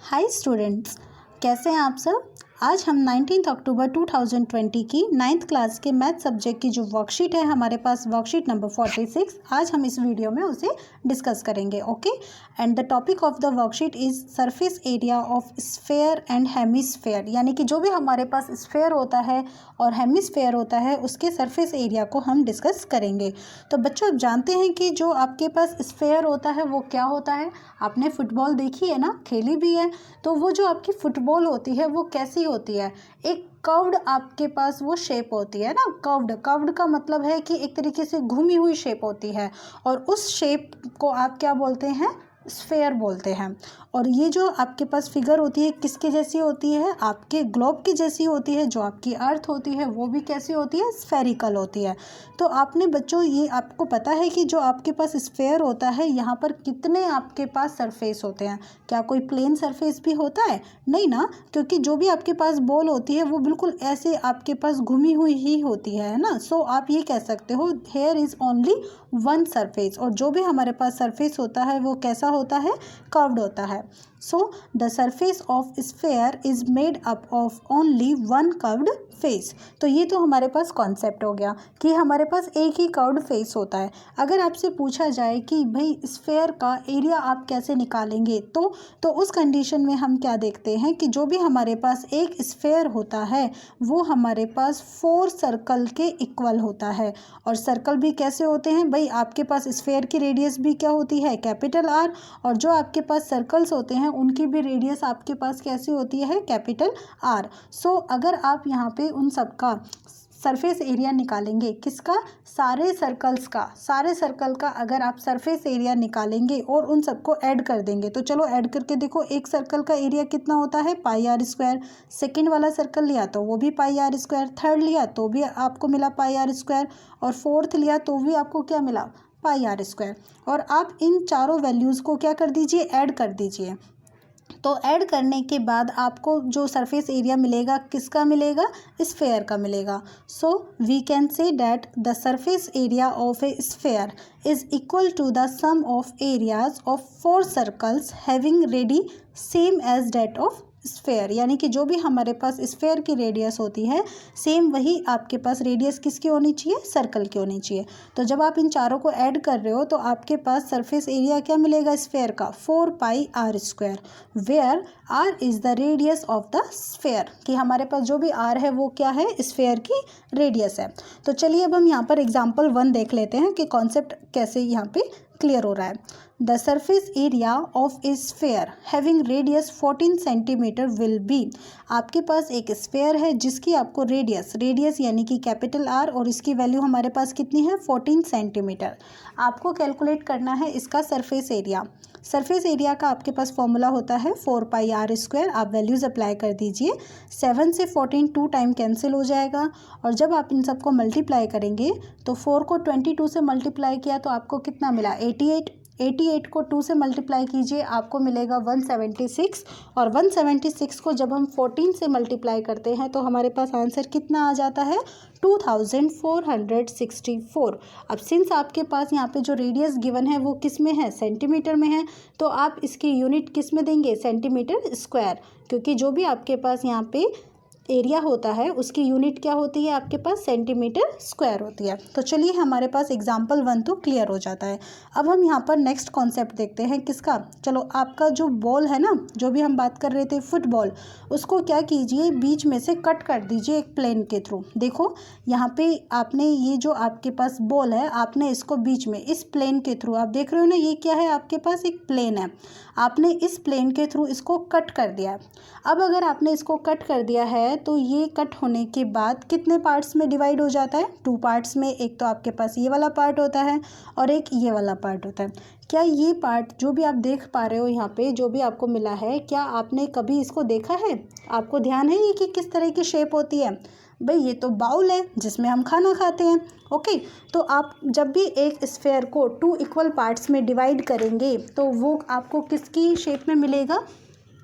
Hi students, कैसे हैं आप सब। आज हम 19 अक्टूबर 2020 की 9th क्लास के मैथ सब्जेक्ट की जो वर्कशीट है हमारे पास वर्कशीट नंबर 46, आज हम इस वीडियो में उसे डिस्कस करेंगे। Okay, and the topic of the worksheet is surface area of sphere and hemisphere, यानी कि जो भी हमारे पास स्फेयर होता है और हेमिस्फेयर होता है उसके सरफेस एरिया को हम डिस्कस करेंगे। तो बच्चों, आप जानते हैं कि जो आपके पास स्फेयर होता है वो क्या होता है। आपने फुटबॉल देखी है ना, खेली भी है। तो वो जो आपकी फुटबॉल होती है वो कैसी होती है, एक कर्व्ड आपके पास वो शेप होती है ना। कर्व्ड का मतलब है कि एक तरीके से घूमी हुई शेप होती है, और उस शेप को आप क्या बोलते हैं, स्फेयर बोलते हैं। और ये जो आपके पास फिगर होती है किसके जैसी होती है, आपके ग्लोब की जैसी होती है। जो आपकी अर्थ होती है वो भी कैसी होती है, स्फेरिकल होती है। तो आपने बच्चों, ये आपको पता है कि जो आपके पास स्फेयर होता है यहाँ पर कितने आपके पास सरफेस होते हैं। क्या कोई प्लेन सरफेस भी होता है? नहीं ना, क्योंकि जो भी आपके पास बॉल होती है वो बिल्कुल ऐसे आपके पास घूमी हुई ही होती है ना। सो आप ये कह सकते हो here is only one surface, और जो भी हमारे पास सरफेस होता है वो कैसा होता है, कर्व्ड होता है। So the surface of sphere is made up of only one curved face. तो ये तो हमारे पास कॉन्सेप्ट हो गया कि हमारे पास एक ही कर्व्ड फेस होता है। अगर आपसे पूछा जाए कि भाई स्फेयर का एरिया आप कैसे निकालेंगे, तो उस कंडीशन में हम क्या देखते हैं कि जो भी हमारे पास एक स्फेयर होता है वो हमारे पास 4 सर्कल के इक्वल होता है। और सर्कल भी कैसे होते हैं भाई, आपके पास स्फेयर की रेडियस भी क्या होती है, कैपिटल आर, और जो आपके पास सर्कल्स होते हैं उनकी भी रेडियस आपके पास कैसी होती है, कैपिटल आर। सो अगर आप यहाँ पे उन सब का सरफेस एरिया निकालेंगे, किसका, सारे सर्कल का अगर आप सरफेस एरिया निकालेंगे और उन सबको ऐड कर देंगे, तो चलो ऐड करके देखो, एक सर्कल का एरिया कितना होता है, पाई आर स्क्वायर। सेकेंड वाला सर्कल लिया तो वो भी पाई आर स्क्वायर, थर्ड लिया तो भी आपको मिला पाई आर स्क्वायर, और फोर्थ लिया तो भी आपको क्या मिला, पाई आर स्क्वायर। और आप इन चारों वैल्यूज़ को क्या कर दीजिए, ऐड कर दीजिए। तो ऐड करने के बाद आपको जो सरफेस एरिया मिलेगा किसका मिलेगा, स्फेयर का मिलेगा। So we can say that the surface area of a sphere is equal to the sum of areas of 4 circles having radii same as that of sphere, यानी कि जो भी हमारे पास स्फेयर की रेडियस होती है सेम वही आपके पास रेडियस किसकी होनी चाहिए, सर्कल की होनी चाहिए। तो जब आप इन चारों को ऐड कर रहे हो तो आपके पास सरफेस एरिया क्या मिलेगा स्फेयर का, 4 pi r square, where r is the radius of the sphere, कि हमारे पास जो भी आर है वो क्या है, स्फेयर की रेडियस है। तो चलिए अब हम यहाँ पर एग्जाम्पल 1 देख लेते हैं कि कॉन्सेप्ट कैसे यहाँ पे क्लियर हो रहा है। The surface area of a sphere having radius 14 centimetre will be, आपके पास एक स्फेयर है जिसकी आपको रेडियस यानी कि कैपिटल आर, और इसकी वैल्यू हमारे पास कितनी है, 14 सेंटीमीटर। आपको कैलकुलेट करना है इसका सरफेस एरिया। सरफेस एरिया का आपके पास फॉर्मूला होता है 4 पाई आर स्क्वायर। आप वैल्यूज़ अप्लाई कर दीजिए, 7 से 14 2 टाइम कैंसिल हो जाएगा, और जब आप इन सबको मल्टीप्लाई करेंगे तो 4 को 22 से मल्टीप्लाई किया तो आपको कितना मिला, 88 को 2 से मल्टीप्लाई कीजिए, आपको मिलेगा 176, और 176 को जब हम 14 से मल्टीप्लाई करते हैं तो हमारे पास आंसर कितना आ जाता है, 2464। अब सिंस आपके पास यहाँ पे जो रेडियस गिवन है वो किस में है, सेंटीमीटर में है, तो आप इसकी यूनिट किस में देंगे, सेंटीमीटर स्क्वायर, क्योंकि जो भी आपके पास यहाँ पे एरिया होता है उसकी यूनिट क्या होती है, आपके पास सेंटीमीटर स्क्वायर होती है। तो चलिए हमारे पास एग्जाम्पल 1 तो क्लियर हो जाता है। अब हम यहाँ पर नेक्स्ट कॉन्सेप्ट देखते हैं किसका, चलो आपका जो बॉल है ना, जो भी हम बात कर रहे थे फुटबॉल, उसको क्या कीजिए, बीच में से कट कर दीजिए एक प्लेन के थ्रू। देखो यहाँ पे आपने ये जो आपके पास बॉल है आपने इसको बीच में इस प्लेन के थ्रू, आप देख रहे हो ना, ये क्या है, आपके पास एक प्लेन है, आपने इस प्लेन के थ्रू इसको कट कर दिया है। अब अगर आपने इसको कट कर दिया है तो ये कट होने के बाद कितने पार्ट्स में डिवाइड हो जाता है, 2 पार्ट्स में। एक तो आपके पास ये वाला पार्ट होता है और एक ये वाला पार्ट होता है। क्या ये पार्ट जो भी आप देख पा रहे हो यहाँ पे जो भी आपको मिला है, क्या आपने कभी इसको देखा है, आपको ध्यान है ये कि किस तरह की शेप होती है, भाई ये तो बाउल है जिसमें हम खाना खाते हैं। ओके, तो आप जब भी एक स्फेयर को 2 इक्वल पार्ट्स में डिवाइड करेंगे तो वो आपको किसकी शेप में मिलेगा,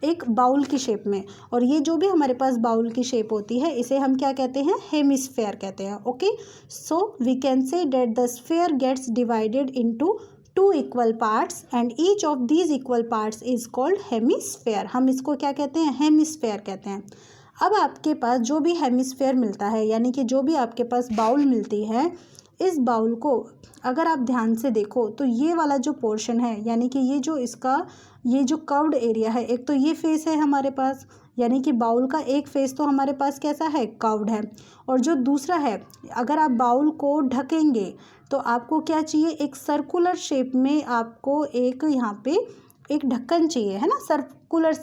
एक बाउल की शेप में। और ये जो भी हमारे पास बाउल की शेप होती है इसे हम क्या कहते हैं, हेमिस्फेयर कहते हैं। Okay, so we can say that the sphere gets divided into two equal parts and each of these equal parts is called hemisphere. हम इसको क्या कहते हैं? हेमिस्फेयर कहते हैं। अब आपके पास जो भी हेमिस्फेयर मिलता है, यानी कि जो भी आपके पास बाउल मिलती है, इस बाउल को अगर आप ध्यान से देखो तो ये वाला जो पोर्शन है, यानी कि ये जो इसका ये जो कर्व्ड एरिया है, एक तो ये फेस है हमारे पास, यानी कि बाउल का एक फेस तो हमारे पास कैसा है? कर्व्ड है। और जो दूसरा है, अगर आप बाउल को ढकेंगे तो आपको क्या चाहिए? एक सर्कुलर शेप में आपको एक यहाँ पे एक ढक्कन चाहिए, है ना, सर्कुलर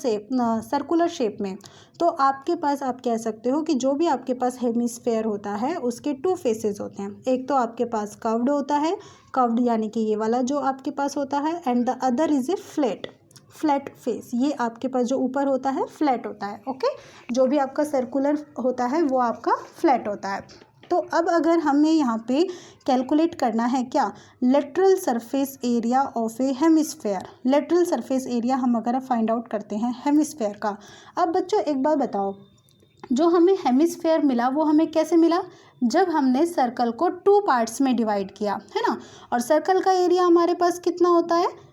शेप में। तो आपके पास आप कह सकते हो कि जो भी आपके पास हेमिस्फेयर होता है उसके टू फेसेस होते हैं। एक तो आपके पास कर्व्ड होता है, कर्व्ड यानी कि ये वाला जो आपके पास होता है, and the other is a flat face. ये आपके पास जो ऊपर होता है फ्लैट होता है। ओके, जो भी आपका सर्कुलर होता है वो आपका फ्लैट होता है। तो अब अगर हमें यहाँ पे कैलकुलेट करना है क्या? Lateral surface area of A hemisphere. Lateral surface area हम अगर फाइंड आउट करते हैं हेमिस्फेयर का। अब बच्चों एक बात बताओ, जो हमें हेमिस्फेयर मिला वो हमें कैसे मिला? जब हमने सर्कल को टू पार्ट्स में डिवाइड किया, है ना। और सर्कल का एरिया हमारे पास कितना होता है?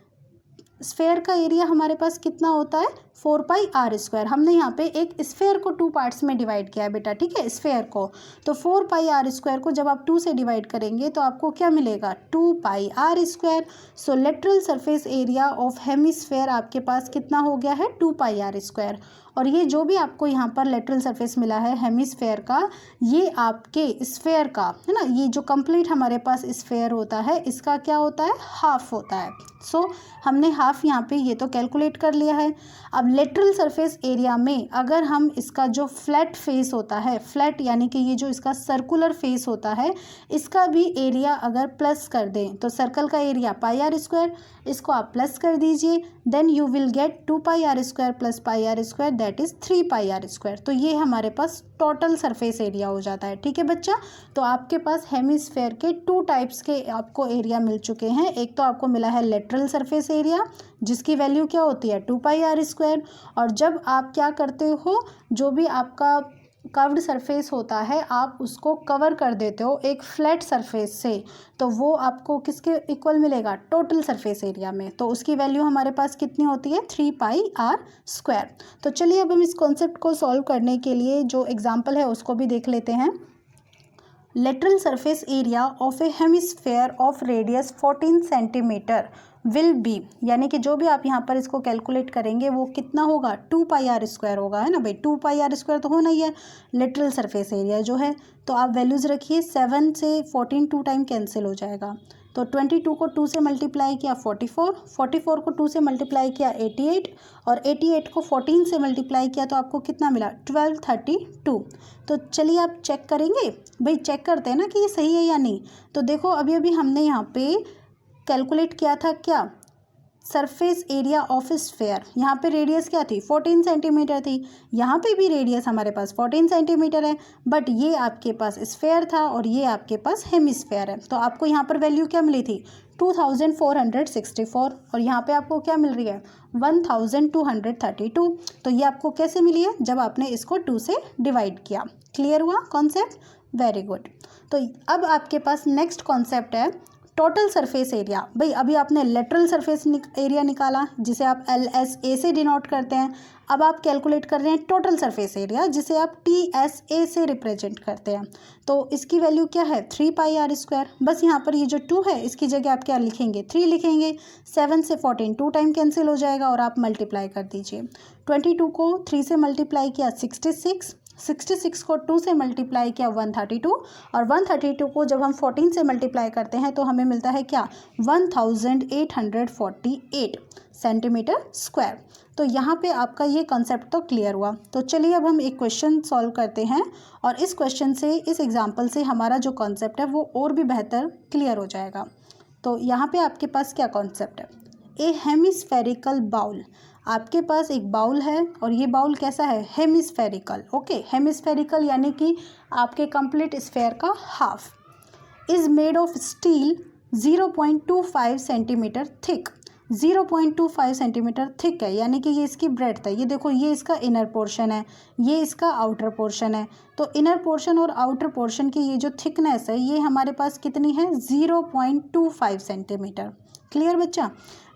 स्फेयर का एरिया हमारे पास कितना होता है? 4πr²। हमने यहाँ पे एक स्फेयर को टू पार्ट्स में डिवाइड किया है बेटा, ठीक है, स्फेयर को। तो 4πr² को जब आप 2 से डिवाइड करेंगे तो आपको क्या मिलेगा? 2πr²। So lateral surface area of hemisphere आपके पास कितना हो गया है? 2πr²। और ये जो भी आपको यहाँ पर लेटरल सरफेस मिला है हेमिस्फेयर का, ये आपके स्फेयर का, है ना, ये जो कंप्लीट हमारे पास स्फेयर होता है इसका क्या होता है? हाफ होता है। सो हमने हाफ यहाँ पे ये तो कैलकुलेट कर लिया है। अब लेटरल सरफेस एरिया में अगर हम इसका जो फ्लैट फेस होता है, फ्लैट यानी कि ये जो इसका सर्कुलर फेस होता है, इसका भी एरिया अगर प्लस कर दें तो सर्कल का एरिया πr², इसको आप प्लस कर दीजिए, then you will get 2πr² plus πr², that is 3πr²। तो ये हमारे पास टोटल सरफेस एरिया हो जाता है। ठीक है बच्चा, तो आपके पास हेमिस्फेयर के टू टाइप्स के आपको एरिया मिल चुके हैं। एक तो आपको मिला है लेटरल सरफेस एरिया जिसकी वैल्यू क्या होती है? 2πr²। और जब आप क्या करते हो, जो भी आपका कर्व्ड सरफेस होता है आप उसको कवर कर देते हो एक फ्लैट सरफेस से, तो वो आपको किसके इक्वल मिलेगा? टोटल सरफेस एरिया में। तो उसकी वैल्यू हमारे पास कितनी होती है? 3πr²। तो चलिए अब हम इस कॉन्सेप्ट को सॉल्व करने के लिए जो एग्जाम्पल है उसको भी देख लेते हैं। Lateral surface area of A hemisphere of radius 14 centimetre will be, यानी कि जो भी आप यहाँ पर इसको कैलकुलेट करेंगे वो कितना होगा? 2πr² होगा, है ना भाई, 2πr² तो होना ही है लेटरल सरफेस एरिया जो है। तो आप वैल्यूज़ रखिए, 7 से 14 2 टाइम कैंसिल हो जाएगा, तो 22 को 2 से मल्टीप्लाई किया 44, 44 को 2 से मल्टीप्लाई किया 88, और 88 को 14 से मल्टीप्लाई किया तो आपको कितना मिला? 1232। तो चलिए आप चेक करेंगे, भाई चेक करते हैं ना कि ये सही है या नहीं। तो देखो अभी अभी हमने यहाँ पे कैलकुलेट किया था क्या? Surface area of sphere. यहाँ पे रेडियस क्या थी? 14 सेंटीमीटर थी। यहाँ पे भी रेडियस हमारे पास 14 सेंटीमीटर है, बट ये आपके पास स्फेयर था और ये आपके पास हेमिस्फेयर है। तो आपको यहाँ पर वैल्यू क्या मिली थी? 2464। और यहाँ पे आपको क्या मिल रही है? 1232। तो ये आपको कैसे मिली है? जब आपने इसको 2 से डिवाइड किया। क्लियर हुआ कॉन्सेप्ट? Very good. तो अब आपके पास नेक्स्ट कॉन्सेप्ट है टोटल सरफेस एरिया। भाई अभी आपने लेटरल सरफेस एरिया निकाला जिसे आप LSA से डिनोट करते हैं। अब आप कैलकुलेट कर रहे हैं टोटल सरफेस एरिया जिसे आप TSA से रिप्रेजेंट करते हैं। तो इसकी वैल्यू क्या है? 3πr²। बस यहाँ पर ये जो 2 है इसकी जगह आप क्या लिखेंगे? 3 लिखेंगे। 7 से 14 2 टाइम कैंसिल हो जाएगा और आप मल्टीप्लाई कर दीजिए। 22 को 3 से मल्टीप्लाई किया 66, 66 को 2 से मल्टीप्लाई किया 132, और 132 को जब हम 14 से मल्टीप्लाई करते हैं तो हमें मिलता है क्या? 1848 सेंटीमीटर स्क्वायर। तो यहाँ पे आपका ये कॉन्सेप्ट तो क्लियर हुआ। तो चलिए अब हम एक क्वेश्चन सॉल्व करते हैं और इस क्वेश्चन से, इस एग्जांपल से हमारा जो कॉन्सेप्ट है वो और भी बेहतर क्लियर हो जाएगा। तो यहाँ पे आपके पास क्या कॉन्सेप्ट है? ए हेमिस्फेरिकल बाउल। आपके पास एक बाउल है और ये बाउल कैसा है? हेमिस्फेरिकल। ओके, हेमिस्फेरिकल यानी कि आपके कंप्लीट स्फेयर का half. Is made of steel 0.25 centimetre thick. 0.25 centimetre thick है, यानी कि ये इसकी ब्रेड्थ है। ये देखो, ये इसका इनर पोर्शन है, ये इसका आउटर पोर्शन है। तो इनर पोर्शन और आउटर पोर्शन की ये जो थिकनेस है ये हमारे पास कितनी है? 0.25 सेंटीमीटर। क्लियर बच्चा।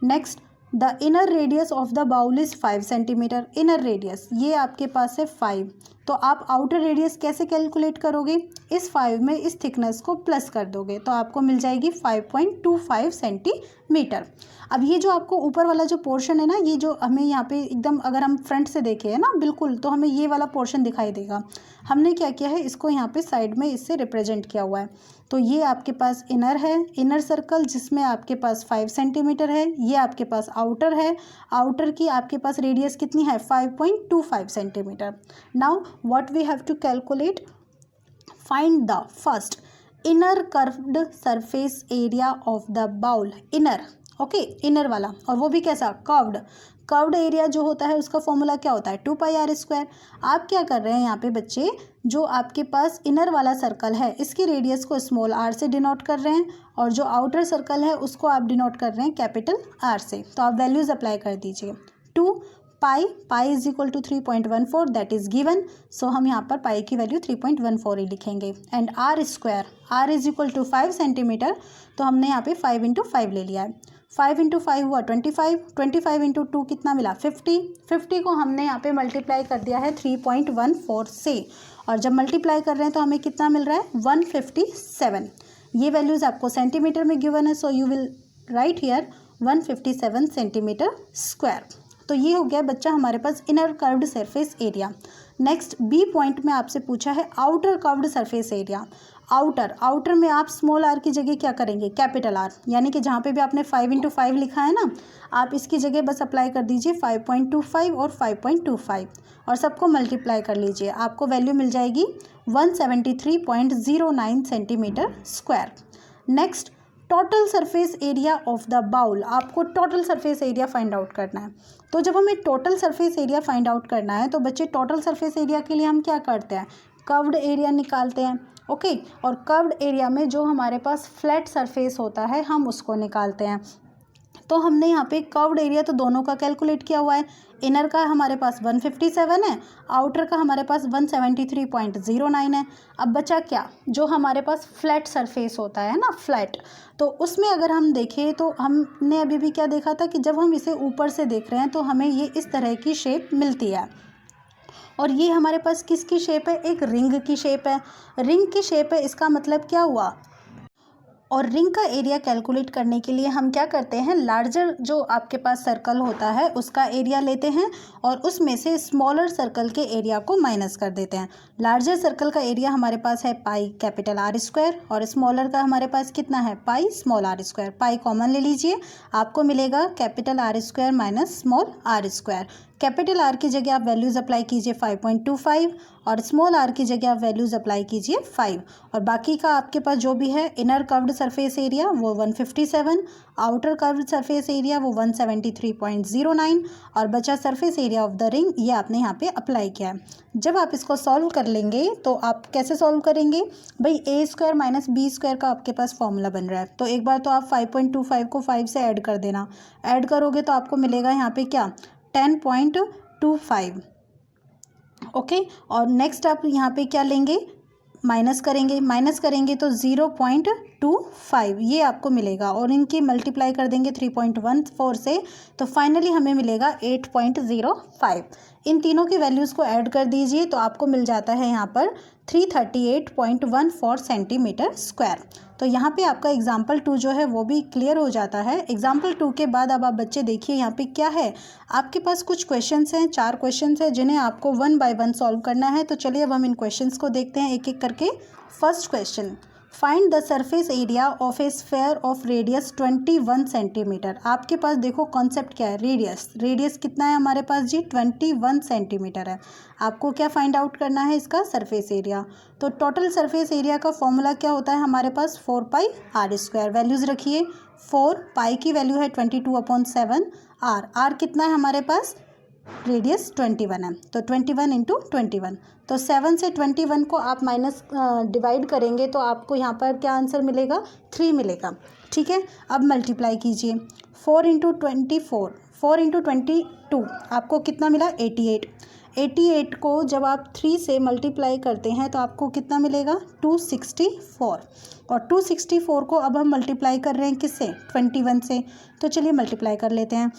Next, the inner radius of the bowl is 5 centimetre. Inner radius ये आपके पास है 5, तो आप आउटर रेडियस कैसे कैलकुलेट करोगे, इस 5 में इस थिकनेस को प्लस कर दोगे तो आपको मिल जाएगी 5.25 सेंटीमीटर। अब ये जो आपको ऊपर वाला जो पोर्शन है ना, ये जो हमें यहाँ पे एकदम अगर हम फ्रंट से देखें है ना बिल्कुल, तो हमें ये वाला पोर्शन दिखाई देगा। हमने क्या किया है, इसको यहाँ पे साइड में इससे रिप्रेजेंट किया हुआ है। तो ये आपके पास इनर है, इनर सर्कल जिसमें आपके पास 5 सेंटीमीटर है। ये आपके पास आउटर है, आउटर की आपके पास रेडियस कितनी है, 5.25 centimetre. Now what we have to calculate, find the first inner curved surface area of the bowl. Inner, okay, inner वाला, और वो भी कैसा, कर्व्ड। कर्व्ड एरिया जो होता है उसका फॉर्मूला क्या होता है, 2πr²। आप क्या कर रहे हैं यहाँ पे बच्चे, जो आपके पास इनर वाला सर्कल है इसकी रेडियस को स्मॉल r से डिनोट कर रहे हैं, और जो आउटर सर्कल है उसको आप डिनोट कर रहे हैं कैपिटल R से। तो आप वैल्यूज़ अप्लाई कर दीजिए। 2 pi is equal to 3.14 that is given. So हम यहाँ पर पाई की वैल्यू 3.14 ही लिखेंगे। And r is equal to 5 centimetre, तो हमने यहाँ पे 5 × 5 ले लिया है। 5 × 5 हुआ 25, 25 × 2 कितना मिला, 50। 50 को हमने यहाँ पे मल्टीप्लाई कर दिया है 3.14 से, और जब मल्टीप्लाई कर रहे हैं तो हमें कितना मिल रहा है, 157। ये वैल्यूज़ आपको सेंटीमीटर में गिवन है, so you will write here 157 centimetre square. तो ये हो गया बच्चा हमारे पास inner curved surface area. Next B point में आपसे पूछा है outer curved surface area. Outer में आप स्मॉल r की जगह क्या करेंगे, कैपिटल R, यानी कि जहाँ पे भी आपने 5 × 5 लिखा है ना, आप इसकी जगह बस अप्लाई कर दीजिए 5.25 और 5.25 और सबको मल्टीप्लाई कर लीजिए, आपको वैल्यू मिल जाएगी 173.09 centimetre square. Next, total surface area of the bowl. आपको total surface area find out करना है। तो जब हमें total surface area find out करना है तो बच्चे टोटल सरफेस एरिया के लिए हम क्या करते हैं, कर्व्ड एरिया निकालते हैं, ओके। और कर्व्ड एरिया में जो हमारे पास फ्लैट सरफेस होता है हम उसको निकालते हैं। तो हमने यहाँ पे कर्व्ड एरिया तो दोनों का कैलकुलेट किया हुआ है। इनर का हमारे पास 157 है, आउटर का हमारे पास 173.09 है। अब बचा क्या, जो हमारे पास फ्लैट सरफेस होता है ना, फ्लैट, तो उसमें अगर हम देखें तो हमने अभी भी क्या देखा था कि जब हम इसे ऊपर से देख रहे हैं तो हमें ये इस तरह की शेप मिलती है, और ये हमारे पास किसकी शेप है, एक रिंग की शेप है। रिंग की शेप है, इसका मतलब क्या हुआ, और रिंग का एरिया कैलकुलेट करने के लिए हम क्या करते हैं, लार्जर जो आपके पास सर्कल होता है उसका एरिया लेते हैं और उसमें से स्मॉलर सर्कल के एरिया को माइनस कर देते हैं। लार्जर सर्कल का एरिया हमारे पास है पाई कैपिटल R², और स्मॉलर का हमारे पास कितना है, pi small r²। Pi common ले लीजिए, आपको मिलेगा capital R² minus small r²। Capital R की जगह आप वैल्यूज़ अप्लाई कीजिए 5.25 और स्मॉल r की जगह आप वैल्यूज़ अप्लाई कीजिए 5, और बाकी का आपके पास जो भी है इनर कर्व्ड सरफेस एरिया वो 157, आउटर कर्व्ड सरफेस एरिया वो 173.09 और बचा surface area of the ring, ये आपने यहाँ पे अप्लाई किया है। जब आप इसको सॉल्व कर लेंगे तो आप कैसे सॉल्व करेंगे भाई, a² माइनस b² का आपके पास फॉर्मूला बन रहा है। तो एक बार तो आप 5.25 को 5 से ऐड कर देना, ऐड करोगे तो आपको मिलेगा यहाँ पे क्या, 10.25, ओके। और नेक्स्ट आप यहाँ पे क्या लेंगे, माइनस करेंगे तो 0.25 ये आपको मिलेगा, और इनकी मल्टीप्लाई कर देंगे 3.14 से, तो फाइनली हमें मिलेगा 8.05। इन तीनों की वैल्यूज़ को ऐड कर दीजिए तो आपको मिल जाता है यहाँ पर 338.14 सेंटीमीटर स्क्वायर। तो यहाँ पे आपका एग्जाम्पल 2 जो है वो भी क्लियर हो जाता है। एग्जाम्पल 2 के बाद अब आप बच्चे देखिए यहाँ पे क्या है, आपके पास कुछ क्वेश्चंस हैं, 4 क्वेश्चंस हैं जिन्हें आपको 1 बाय 1 सॉल्व करना है। तो चलिए अब हम इन क्वेश्चंस को देखते हैं एक एक करके। First question, find the surface area of a sphere of radius 21 centimetre. आपके पास देखो कॉन्सेप्ट क्या है, रेडियस कितना है हमारे पास जी, 21 सेंटीमीटर है। आपको क्या फाइंड आउट करना है, इसका सरफेस एरिया। तो टोटल सरफेस एरिया का फॉर्मूला क्या होता है हमारे पास, 4πr²। वैल्यूज़ रखिए, 4 पाई की वैल्यू है 22/7, r कितना है हमारे पास, रेडियस 21 है, तो 21 × 21, तो 7 से 21 को आप माइनस डिवाइड करेंगे तो आपको यहाँ पर क्या आंसर मिलेगा, 3 मिलेगा, ठीक है। अब मल्टीप्लाई कीजिए, 4 × 22 आपको कितना मिला, 88। 88 को जब आप 3 से मल्टीप्लाई करते हैं तो आपको कितना मिलेगा 264, और 264 को अब हम मल्टीप्लाई कर रहे हैं किससे 21 से, तो चलिए मल्टीप्लाई कर लेते हैं।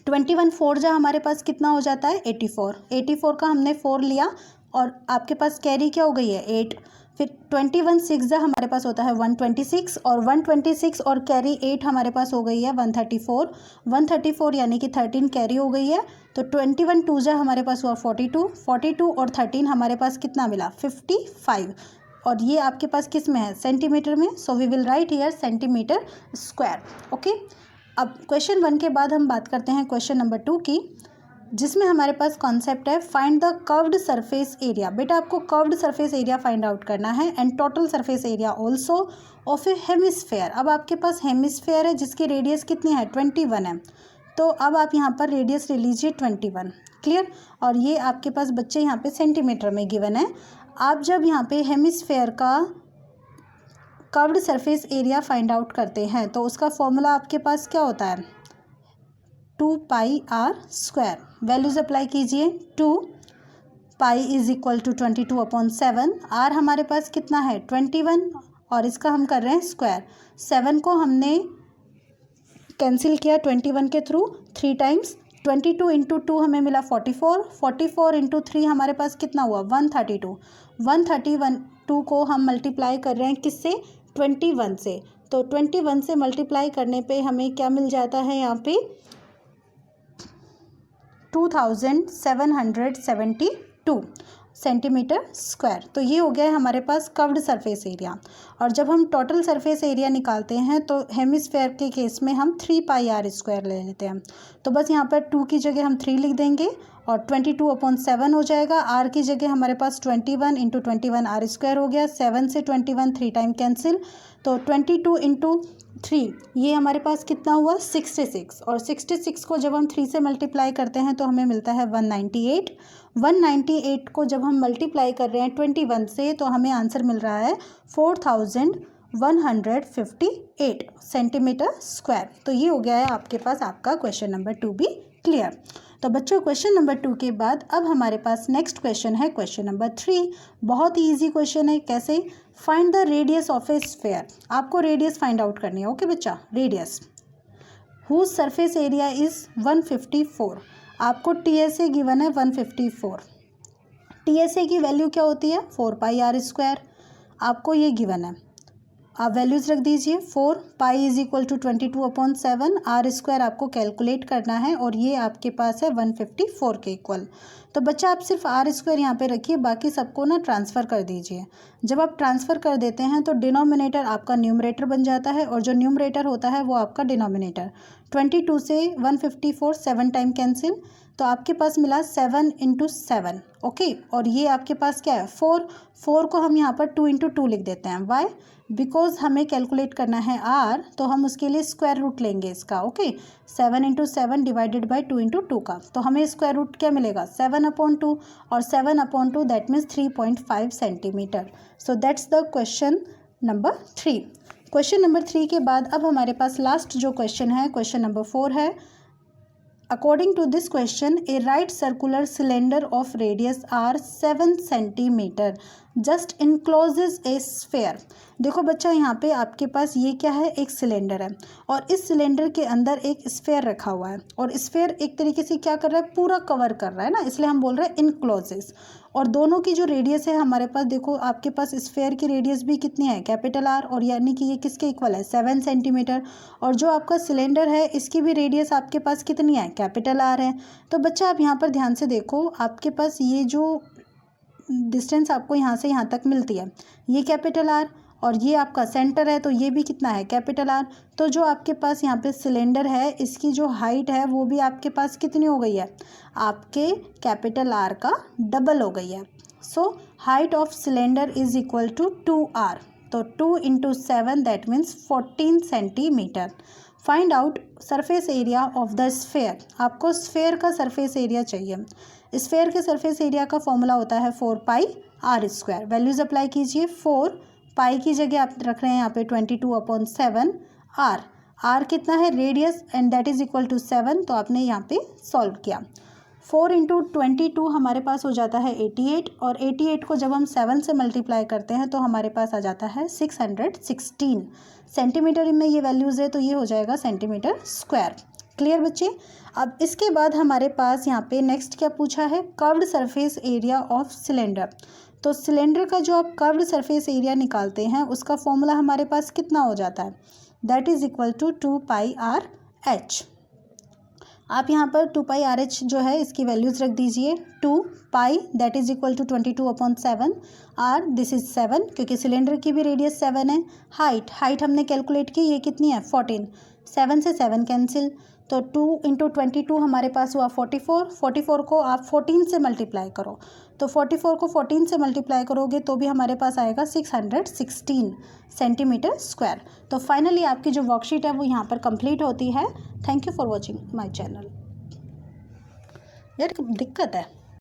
21 4 जा हमारे पास कितना हो जाता है 84, 84 का हमने 4 लिया और आपके पास कैरी क्या हो गई है 8, फिर 21 6 जा हमारे पास होता है 126 और 126 और कैरी 8 हमारे पास हो गई है 134, 134 यानी कि 13 कैरी हो गई है, तो 21 2 जा हमारे पास हुआ 42, 42 और 13 हमारे पास कितना मिला 55, और ये आपके पास किस में है सेंटीमीटर में, so we will write here centimetre square. Okay, अब क्वेश्चन 1 के बाद हम बात करते हैं क्वेश्चन नंबर 2 की, जिसमें हमारे पास कॉन्सेप्ट है find the curved surface area. बेटा आपको curved surface area find out करना है and total surface area also of A hemisphere. अब आपके पास हेमिस्फेयर है जिसकी रेडियस कितनी है 21 है, तो अब आप यहाँ पर रेडियस ले लीजिए 21, क्लियर। और ये आपके पास बच्चे यहाँ पे सेंटीमीटर में गिवन है। आप जब यहाँ पे हेमिस्फेयर का curved surface area find out करते हैं तो उसका फॉर्मूला आपके पास क्या होता है 2πr²। वैल्यूज अप्लाई कीजिए, 2 pi is equal to 22/7, r हमारे पास कितना है 21 और इसका हम कर रहे हैं स्क्वायर। 7 को हमने कैंसिल किया 21 के थ्रू 3 टाइम्स, 22 इंटू 2 हमें मिला 44, 44 इंटू 3 हमारे पास कितना हुआ 132, 132 को हम मल्टीप्लाई कर रहे हैं किससे 21 से, तो 21 से मल्टीप्लाई करने पे हमें क्या मिल जाता है यहाँ पे 2772 सेंटीमीटर स्क्वायर। तो ये हो गया है हमारे पास कर्व्ड सरफेस एरिया। और जब हम टोटल सरफेस एरिया निकालते हैं तो हेमिस्फेयर के केस में हम 3πr² ले लेते हैं, तो बस यहाँ पर 2 की जगह हम 3 लिख देंगे और 22/7 हो जाएगा। आर की जगह हमारे पास 21 इंटू 21 r² हो गया, 7 से 21 3 टाइम कैंसिल, तो 22 इंटू 3 ये हमारे पास कितना हुआ 66, और 66 को जब हम 3 से मल्टीप्लाई करते हैं तो हमें मिलता है 198, 198 को जब हम मल्टीप्लाई कर रहे हैं 21 से तो हमें आंसर मिल रहा है 4158 सेंटीमीटर स्क्वायर। तो ये हो गया है आपके पास आपका क्वेश्चन नंबर 2 भी क्लियर। तो बच्चों क्वेश्चन नंबर 2 के बाद अब हमारे पास नेक्स्ट क्वेश्चन है क्वेश्चन नंबर 3। बहुत ही ईजी क्वेश्चन है, कैसे find the radius of a sphere. आपको रेडियस फाइंड आउट करनी है। ओके बच्चा, radius whose surface area is 154। आपको TSA गिवन है 154, TSA की वैल्यू क्या होती है 4πr², आपको ये गिवन है, आप वैल्यूज़ रख दीजिए। 4 पाई इज इक्वल टू 22/7, r² आपको कैलकुलेट करना है और ये आपके पास है 154 के इक्वल। तो बच्चा आप सिर्फ r² यहाँ पे रखिए, बाकी सबको ना ट्रांसफ़र कर दीजिए। जब आप ट्रांसफ़र कर देते हैं तो डिनोमिनेटर आपका न्यूमरेटर बन जाता है और जो न्यूमरेटर होता है वो आपका डिनोमिनेटर। 22 से 154 7 टाइम कैंसिल, तो आपके पास मिला 7 इंटू 7। ओके, और ये आपके पास क्या है 4 को हम यहाँ पर 2 इंटू 2 लिख देते हैं। वाई, बिकॉज हमें कैलकुलेट करना है r, तो हम उसके लिए स्क्वायर रूट लेंगे इसका। Okay, 7 into 7 divided by 2 into 2 का, तो हमें स्क्वायर रूट क्या मिलेगा 7/2, और 7/2 that means 3.5 centimetre. So that's the question number 3। Question number 3 के बाद अब हमारे पास लास्ट जो क्वेश्चन है क्वेश्चन नंबर 4 है। According to this question, a right circular cylinder of radius r 7 centimeter just encloses a sphere। देखो बच्चा यहाँ पे आपके पास ये क्या है एक सिलेंडर है और इस सिलेंडर के अंदर एक स्फेयर रखा हुआ है और स्फेयर एक तरीके से क्या कर रहा है पूरा कवर कर रहा है ना, इसलिए हम बोल रहे हैं इनक्लोजेस। और दोनों की जो रेडियस है हमारे पास, देखो आपके पास स्फेयर की रेडियस भी कितनी है कैपिटल R, और यानी कि ये किसके इक्वल है 7 सेंटीमीटर, और जो आपका सिलेंडर है इसकी भी रेडियस आपके पास कितनी है कैपिटल R है। तो बच्चा आप यहाँ पर ध्यान से देखो, आपके पास ये जो डिस्टेंस आपको यहाँ से यहाँ तक मिलती है ये कैपिटल R, और ये आपका सेंटर है तो ये भी कितना है कैपिटल R। तो जो आपके पास यहाँ पे सिलेंडर है इसकी जो हाइट है वो भी आपके पास कितनी हो गई है आपके कैपिटल R का डबल हो गई है। So height of cylinder is equal to 2R, तो 2 into 7 that means 14 centimetre. Find out surface area of the sphere. आपको स्फेयर का सरफेस एरिया चाहिए। स्फेयर के सरफेस एरिया का फॉर्मूला होता है 4πr²। वैल्यूज़ अप्लाई कीजिए। 4 पाई की जगह आप रख रहे हैं यहाँ पे 22/7, r कितना है radius and that is equal to 7, तो आपने यहाँ पे सॉल्व किया। 4 इंटू 22 हमारे पास हो जाता है 88, और 88 को जब हम 7 से मल्टीप्लाई करते हैं तो हमारे पास आ जाता है 616 सेंटीमीटर में ये वैल्यूज़ है, तो ये हो जाएगा सेंटीमीटर स्क्वायर। क्लियर बच्चे। अब इसके बाद हमारे पास यहाँ पे नेक्स्ट क्या पूछा है, curved surface area of cylinder. तो सिलेंडर का जो आप कर्व्ड सरफेस एरिया निकालते हैं उसका फॉर्मूला हमारे पास कितना हो जाता है, that is equal to 2πr/h। आप यहाँ पर 2πr/h जो है इसकी वैल्यूज़ रख दीजिए। 2π that is equal to 22/7, r this is 7 क्योंकि सिलेंडर की भी रेडियस 7 है। हाइट हमने कैलकुलेट की, ये कितनी है 14, 7 से 7 कैंसिल, तो 2 इंटू 22 हमारे पास हुआ 44। 44 को आप 14 से मल्टीप्लाई करो, तो 44 को 14 से मल्टीप्लाई करोगे तो भी हमारे पास आएगा 616 सेंटीमीटर स्क्वायर। तो फाइनली आपकी जो वर्कशीट है वो यहाँ पर कंप्लीट होती है। Thank you for watching my channel. यार दिक्कत है।